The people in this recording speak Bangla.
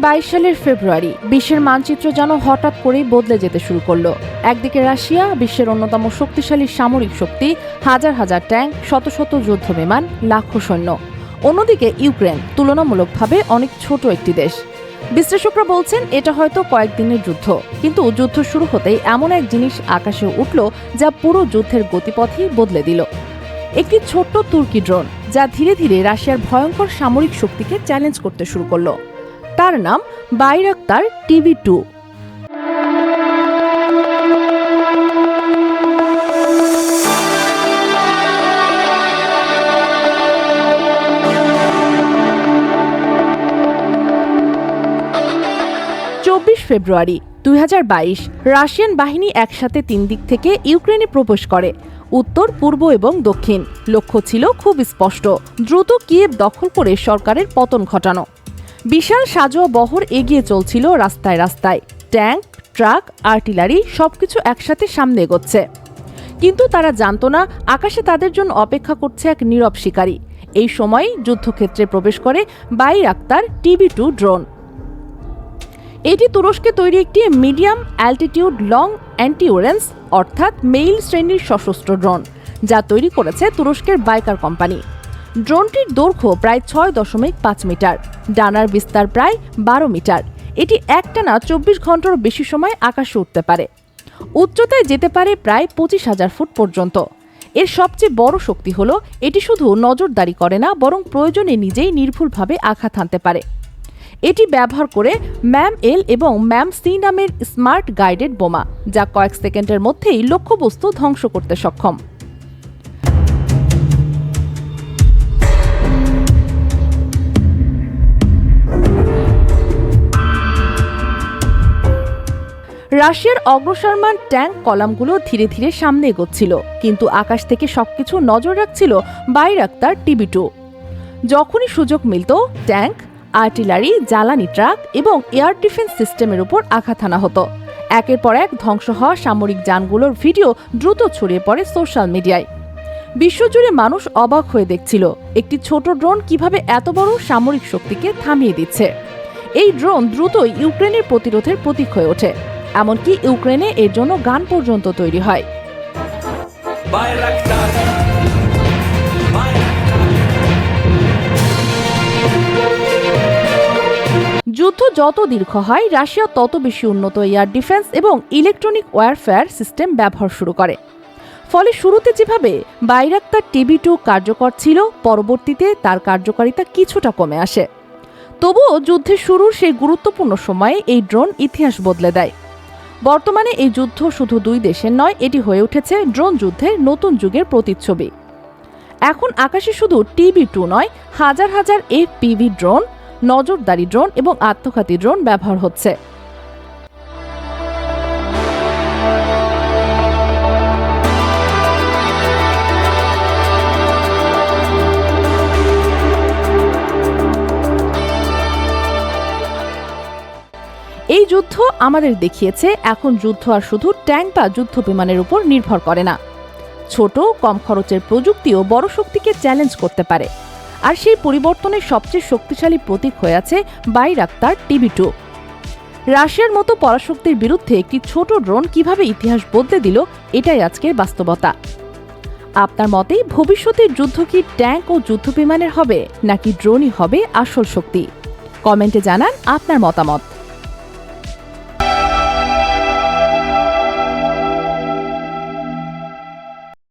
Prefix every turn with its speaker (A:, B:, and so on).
A: 2022 সালের ফেব্রুয়ারি বিশ্বের মানচিত্র যেন হঠাৎ করেই বদলে যেতে শুরু করলো। একদিকে রাশিয়া, বিশ্বের অন্যতম শক্তিশালী সামরিক শক্তি, হাজার হাজার ট্যাঙ্ক, শত শত যুদ্ধ বিমান, লাখো সৈন্য। অন্যদিকে ইউক্রেন, তুলনামূলকভাবে অনেক ছোট একটি দেশ। বিশ্লেষকরা বলছেন এটা হয়তো কয়েকদিনের যুদ্ধ, কিন্তু যুদ্ধ শুরু হতেই এমন এক জিনিস আকাশে উঠল যা পুরো যুদ্ধের গতিপথই বদলে দিল। একটি ছোট্ট তুর্কি ড্রোন, যা ধীরে ধীরে রাশিয়ার ভয়ঙ্কর সামরিক শক্তিকে চ্যালেঞ্জ করতে শুরু করলো। তার নাম বাইরাক্তার TB2। ফেব্রুয়ারি 2022 রাশিয়ান বাহিনী একসাথে 3 দিক থেকে ইউক্রেনে প্রবেশ করে, উত্তর, পূর্ব এবং দক্ষিণ। লক্ষ্য ছিল খুব স্পষ্ট: দ্রুত কিয়েভ দখল করে সরকারের পতন ঘটানো। বিশাল সাজোয়া বহর এগিয়ে চলছিল রাস্তায় রাস্তায়, ট্যাঙ্ক, ট্রাক, আর্টিলারি সবকিছু একসাথে সামনে এগোচ্ছে। কিন্তু তারা জানত না আকাশে তাদের জন্য অপেক্ষা করছে এক নীরব শিকারী। এই সময়ই যুদ্ধক্ষেত্রে প্রবেশ করে বাইরাক্তার TB2 ড্রোন। এটি তুরস্কে তৈরি একটি মিডিয়াম অ্যালটিটিউড লং অ্যান্টিউরেন্স অর্থাৎ মেইল শ্রেণীর সশস্ত্র ড্রোন, যা তৈরি করেছে তুরস্কের বাইকার কোম্পানি। ড্রোনটির দৈর্ঘ্য প্রায় 6.5 মিটার, ডানার বিস্তার প্রায় 12 মিটার। এটি একটানা 24 ঘন্টার বেশি সময় আকাশে উঠতে পারে। উচ্চতায় যেতে পারে প্রায় 25,000 ফুট পর্যন্ত। এর সবচেয়ে বড় শক্তি হল এটি শুধু নজরদারি করে না, বরং প্রয়োজনে নিজেই নির্ভুলভাবে আঘাত হানতে পারে। এটি ব্যবহার করে MAM-L এবং MAM-C নামের স্মার্ট গাইডেড বোমা, যা কয়েক সেকেন্ডের মধ্যেই লক্ষ্যবস্তু ধ্বংস করতে সক্ষম। রাশিয়ার অগ্রসরমান ট্যাঙ্ক কলামগুলো ধীরে ধীরে সামনে এগোচ্ছিল, কিন্তু আকাশ থেকে সবকিছু নজর রাখছিল বাইরাক্তার TB2। যখনই সুযোগ মিলত, ট্যাঙ্ক, আর্টিলারি, জ্বালানি ট্রাক এবং এয়ার ডিফেন্স সিস্টেমের উপর আঘাত হানা হতো। একের পর এক ধ্বংস হওয়া সামরিক যানগুলোর ভিডিও দ্রুত ছড়িয়ে পড়ে সোশ্যাল মিডিয়ায়। বিশ্বজুড়ে মানুষ অবাক হয়ে দেখছিল একটি ছোট ড্রোন কিভাবে এত বড় সামরিক শক্তিকে থামিয়ে দিচ্ছে। এই ড্রোন দ্রুতই ইউক্রেনের প্রতিরোধের প্রতীক হয়ে ওঠে, এমনকি ইউক্রেনে এর জন্য গান পর্যন্ত তৈরি হয়। যুদ্ধ যত দীর্ঘ হয়, রাশিয়া তত বেশি উন্নত এয়ার ডিফেন্স এবং ইলেকট্রনিক ওয়ারফেয়ার সিস্টেম ব্যবহার শুরু করে। ফলে শুরুতে যেভাবে বাইরাক্তার TB2 কার্যকর ছিল, পরবর্তীতে তার কার্যকারিতা কিছুটা কমে আসে। তবুও যুদ্ধের শুরুর সেই গুরুত্বপূর্ণ সময়ে এই ড্রোন ইতিহাস বদলে দেয়। বর্তমানে এই যুদ্ধ শুধু দুই দেশের নয়, এটি হয়ে উঠেছে ড্রোন যুদ্ধের নতুন যুগের প্রতিচ্ছবি। এখন আকাশে শুধু TB2 নয়, হাজার হাজার FPV ড্রোন, নজরদারি ড্রোন এবং আত্মঘাতী ড্রোন ব্যবহার হচ্ছে। এই যুদ্ধ আমাদের দেখিয়েছে এখন যুদ্ধ আর শুধু ট্যাঙ্ক বা যুদ্ধ বিমানের উপর নির্ভর করে না। ছোট, কম খরচের প্রযুক্তিও বড় শক্তিকে চ্যালেঞ্জ করতে পারে। আর সেই পরিবর্তনের সবচেয়ে শক্তিশালী প্রতীক হয়ে আছে বাইরাক্তার TB2। রাশিয়ার মতো পরাশক্তির বিরুদ্ধে একটি ছোট ড্রোন কিভাবে ইতিহাস বদলে দিল, এটাই আজকের বাস্তবতা। আপনার মতে ভবিষ্যতের যুদ্ধ কি ট্যাঙ্ক ও যুদ্ধ বিমানের হবে, নাকি ড্রোনই হবে আসল শক্তি? কমেন্টে জানান আপনার মতামত।